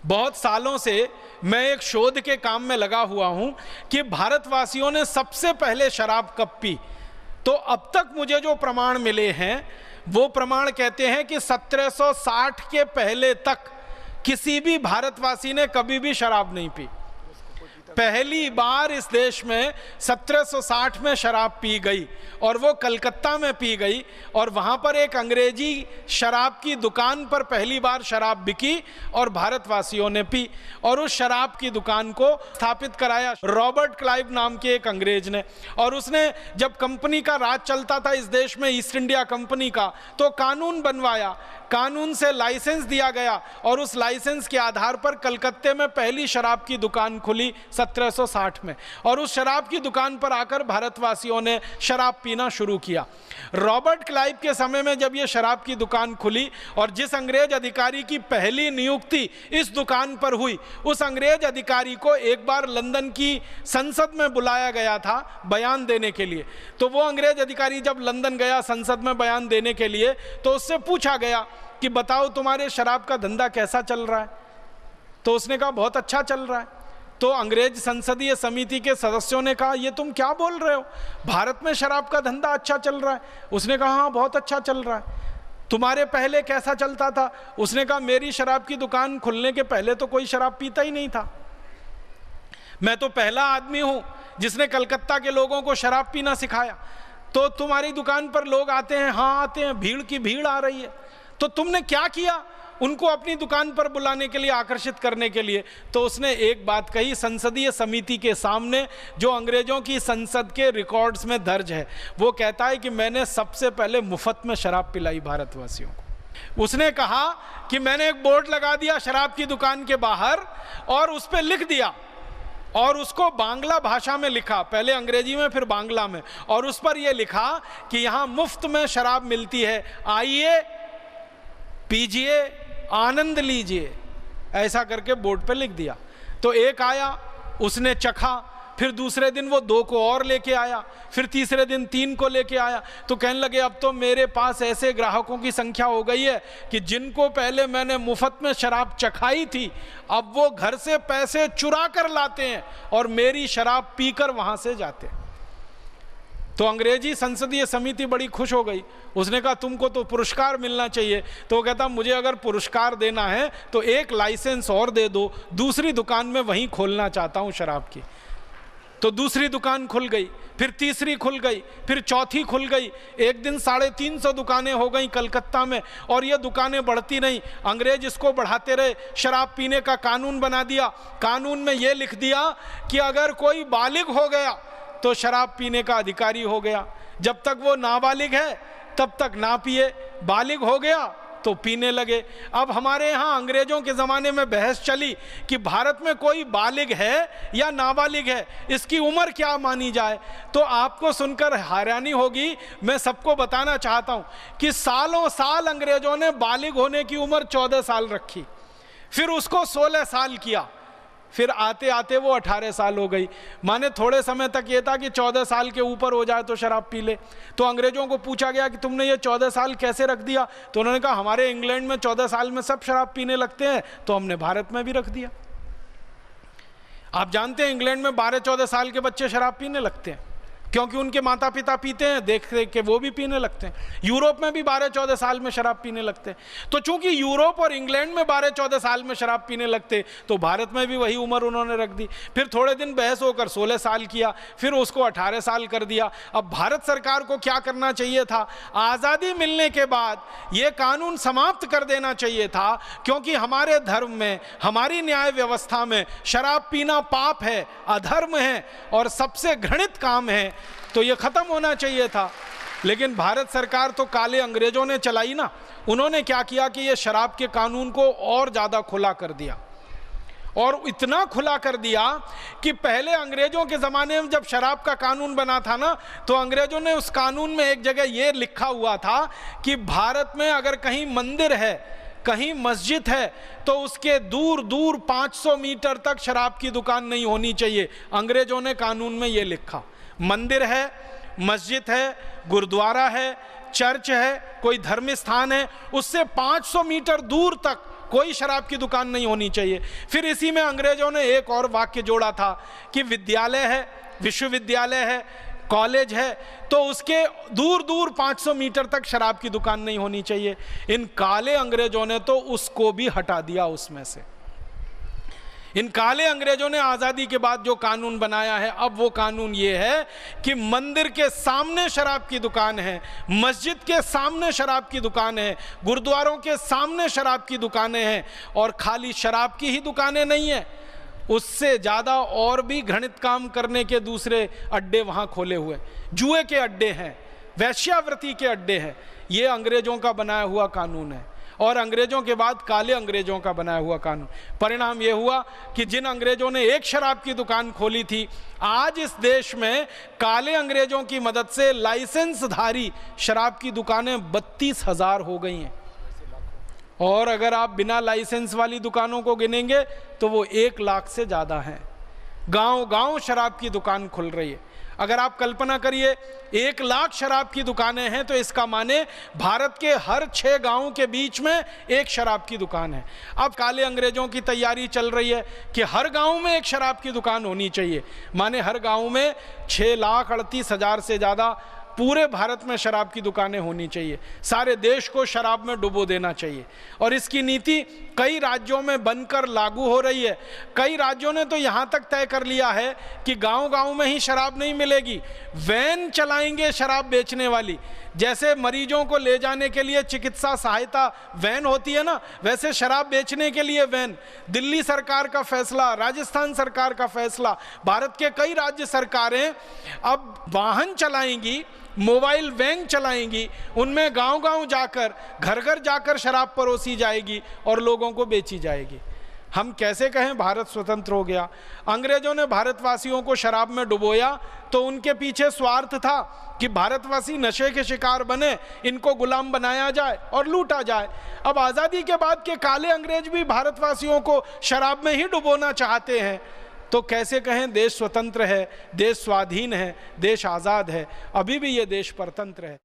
बहुत सालों से मैं एक शोध के काम में लगा हुआ हूं कि भारतवासियों ने सबसे पहले शराब कब पी। तो अब तक मुझे जो प्रमाण मिले हैं वो प्रमाण कहते हैं कि 1760 के पहले तक किसी भी भारतवासी ने कभी भी शराब नहीं पी। पहली बार इस देश में 1760 में शराब पी गई और वो कलकत्ता में पी गई और वहाँ पर एक अंग्रेजी शराब की दुकान पर पहली बार शराब बिकी और भारतवासियों ने पी और उस शराब की दुकान को स्थापित कराया रॉबर्ट क्लाइव नाम के एक अंग्रेज ने। और उसने जब कंपनी का राज चलता था इस देश में, ईस्ट इंडिया कंपनी का, तो कानून बनवाया, कानून से लाइसेंस दिया गया और उस लाइसेंस के आधार पर कलकत्ते में पहली शराब की दुकान खुली 1760 में और उस शराब की दुकान पर आकर भारतवासियों ने शराब पीना शुरू किया। रॉबर्ट क्लाइव के समय में जब ये शराब की दुकान खुली और जिस अंग्रेज अधिकारी की पहली नियुक्ति इस दुकान पर हुई, उस अंग्रेज अधिकारी को एक बार लंदन की संसद में बुलाया गया था बयान देने के लिए। तो वो अंग्रेज अधिकारी जब लंदन गया संसद में बयान देने के लिए तो उससे पूछा गया कि बताओ तुम्हारे शराब का धंधा कैसा चल रहा है। तो उसने कहा बहुत अच्छा चल रहा है। तो अंग्रेज संसदीय समिति के सदस्यों ने कहा ये तुम क्या बोल रहे हो, भारत में शराब का धंधा अच्छा चल रहा है। उसने कहा हाँ बहुत अच्छा चल रहा है। तुम्हारे पहले कैसा चलता था? उसने कहा मेरी शराब की दुकान खुलने के पहले तो कोई शराब पीता ही नहीं था। मैं तो पहला आदमी हूं जिसने कलकत्ता के लोगों को शराब पीना सिखाया। तो तुम्हारी दुकान पर लोग आते हैं, हाँ आते हैं, भीड़ की भीड़ आ रही है। तो तुमने क्या किया उनको अपनी दुकान पर बुलाने के लिए, आकर्षित करने के लिए? तो उसने एक बात कही संसदीय समिति के सामने, जो अंग्रेजों की संसद के रिकॉर्ड्स में दर्ज है। वो कहता है कि मैंने सबसे पहले मुफ्त में शराब पिलाई भारतवासियों को। उसने कहा कि मैंने एक बोर्ड लगा दिया शराब की दुकान के बाहर और उस पर लिख दिया और उसको बांग्ला भाषा में लिखा, पहले अंग्रेजी में फिर बांग्ला में, और उस पर यह लिखा कि यहाँ मुफ्त में शराब मिलती है, आइए पीजिए, आनंद लीजिए। ऐसा करके बोर्ड पे लिख दिया। तो एक आया, उसने चखा, फिर दूसरे दिन वो 2 को और लेके आया, फिर तीसरे दिन 3 को लेके आया। तो कहने लगे अब तो मेरे पास ऐसे ग्राहकों की संख्या हो गई है कि जिनको पहले मैंने मुफ्त में शराब चखाई थी अब वो घर से पैसे चुरा कर लाते हैं और मेरी शराब पीकर वहां से जाते हैं। तो अंग्रेजी संसदीय समिति बड़ी खुश हो गई। उसने कहा तुमको तो पुरस्कार मिलना चाहिए। तो वो कहता मुझे अगर पुरस्कार देना है तो एक लाइसेंस और दे दो, दूसरी दुकान में वहीं खोलना चाहता हूं शराब की। तो दूसरी दुकान खुल गई, फिर तीसरी खुल गई, फिर चौथी खुल गई। एक दिन 350 दुकानें हो गई कलकत्ता में और ये दुकानें बढ़ती नहीं। अंग्रेज इसको बढ़ाते रहे, शराब पीने का कानून बना दिया। कानून में ये लिख दिया कि अगर कोई बालिग हो गया तो शराब पीने का अधिकारी हो गया। जब तक वो नाबालिग है तब तक ना पिए, बालिग हो गया तो पीने लगे। अब हमारे यहाँ अंग्रेजों के ज़माने में बहस चली कि भारत में कोई बालिग है या नाबालिग है, इसकी उम्र क्या मानी जाए। तो आपको सुनकर हैरानी होगी, मैं सबको बताना चाहता हूँ कि सालों साल अंग्रेजों ने बालिग होने की उम्र 14 साल रखी, फिर उसको 16 साल किया, फिर आते आते वो 18 साल हो गई। माने थोड़े समय तक ये था कि 14 साल के ऊपर हो जाए तो शराब पी ले। तो अंग्रेजों को पूछा गया कि तुमने ये 14 साल कैसे रख दिया? तो उन्होंने कहा हमारे इंग्लैंड में 14 साल में सब शराब पीने लगते हैं तो हमने भारत में भी रख दिया। आप जानते हैं इंग्लैंड में 12-14 साल के बच्चे शराब पीने लगते हैं क्योंकि उनके माता पिता पीते हैं, देख देख के वो भी पीने लगते हैं। यूरोप में भी 12-14 साल में शराब पीने लगते हैं। तो चूंकि यूरोप और इंग्लैंड में 12-14 साल में शराब पीने लगते तो भारत में भी वही उम्र उन्होंने रख दी। फिर थोड़े दिन बहस होकर 16 साल किया, फिर उसको 18 साल कर दिया। अब भारत सरकार को क्या करना चाहिए था? आज़ादी मिलने के बाद ये कानून समाप्त कर देना चाहिए था, क्योंकि हमारे धर्म में, हमारी न्याय व्यवस्था में शराब पीना पाप है, अधर्म है और सबसे घृणित काम है। तो ये खत्म होना चाहिए था। लेकिन भारत सरकार तो काले अंग्रेजों ने चलाई ना। उन्होंने क्या किया कि ये शराब के कानून को और ज़्यादा खुला कर दिया, और इतना खुला कर दिया कि पहले अंग्रेजों के ज़माने में जब शराब का कानून बना था ना, तो अंग्रेजों ने उस कानून में एक जगह ये लिखा हुआ था कि भारत में अगर कहीं मंदिर है, कहीं मस्जिद है, तो उसके दूर दूर 500 मीटर तक शराब की दुकान नहीं होनी चाहिए। अंग्रेजों ने कानून में ये लिखा। मंदिर है, मस्जिद है, गुरुद्वारा है, चर्च है, कोई धर्म स्थान है, उससे 500 मीटर दूर तक कोई शराब की दुकान नहीं होनी चाहिए। फिर इसी में अंग्रेजों ने एक और वाक्य जोड़ा था कि विद्यालय है, विश्वविद्यालय है, कॉलेज है, तो उसके दूर दूर 500 मीटर तक शराब की दुकान नहीं होनी चाहिए। इन काले अंग्रेजों ने तो उसको भी हटा दिया उसमें से। इन काले अंग्रेजों ने आज़ादी के बाद जो कानून बनाया है, अब वो कानून ये है कि मंदिर के सामने शराब की दुकान है, मस्जिद के सामने शराब की दुकान है, गुरुद्वारों के सामने शराब की दुकानें हैं, और खाली शराब की ही दुकानें नहीं है, उससे ज़्यादा और भी घृणित काम करने के दूसरे अड्डे वहाँ खोले हुए, जुए के अड्डे हैं, वैश्यावृत्ति के अड्डे हैं। ये अंग्रेजों का बनाया हुआ कानून है, और अंग्रेजों के बाद काले अंग्रेजों का बनाया हुआ कानून। परिणाम ये हुआ कि जिन अंग्रेजों ने एक शराब की दुकान खोली थी, आज इस देश में काले अंग्रेजों की मदद से लाइसेंसधारी शराब की दुकानें 32,000 हो गई हैं, और अगर आप बिना लाइसेंस वाली दुकानों को गिनेंगे तो वो 1 लाख से ज़्यादा हैं। गांव गांव शराब की दुकान खुल रही है। अगर आप कल्पना करिए 1 लाख शराब की दुकानें हैं, तो इसका माने भारत के हर 6 गांवों के बीच में एक शराब की दुकान है। अब काले अंग्रेजों की तैयारी चल रही है कि हर गांव में एक शराब की दुकान होनी चाहिए, माने हर गांव में 6,38,000 से ज़्यादा पूरे भारत में शराब की दुकानें होनी चाहिए, सारे देश को शराब में डुबो देना चाहिए। और इसकी नीति कई राज्यों में बनकर लागू हो रही है। कई राज्यों ने तो यहाँ तक तय कर लिया है कि गांव-गांव में ही शराब नहीं मिलेगी, वैन चलाएंगे शराब बेचने वाली। जैसे मरीजों को ले जाने के लिए चिकित्सा सहायता वैन होती है ना, वैसे शराब बेचने के लिए वैन। दिल्ली सरकार का फैसला, राजस्थान सरकार का फैसला, भारत के कई राज्य सरकारें अब वाहन चलाएंगी, मोबाइल वैन चलाएंगी, उनमें गांव-गांव जाकर, घर-घर जाकर शराब परोसी जाएगी और लोगों को बेची जाएगी। हम कैसे कहें भारत स्वतंत्र हो गया? अंग्रेजों ने भारतवासियों को शराब में डुबोया तो उनके पीछे स्वार्थ था कि भारतवासी नशे के शिकार बने, इनको गुलाम बनाया जाए और लूटा जाए। अब आज़ादी के बाद के काले अंग्रेज भी भारतवासियों को शराब में ही डुबोना चाहते हैं, तो कैसे कहें देश स्वतंत्र है, देश स्वाधीन है, देश आज़ाद है? अभी भी ये देश परतंत्र है।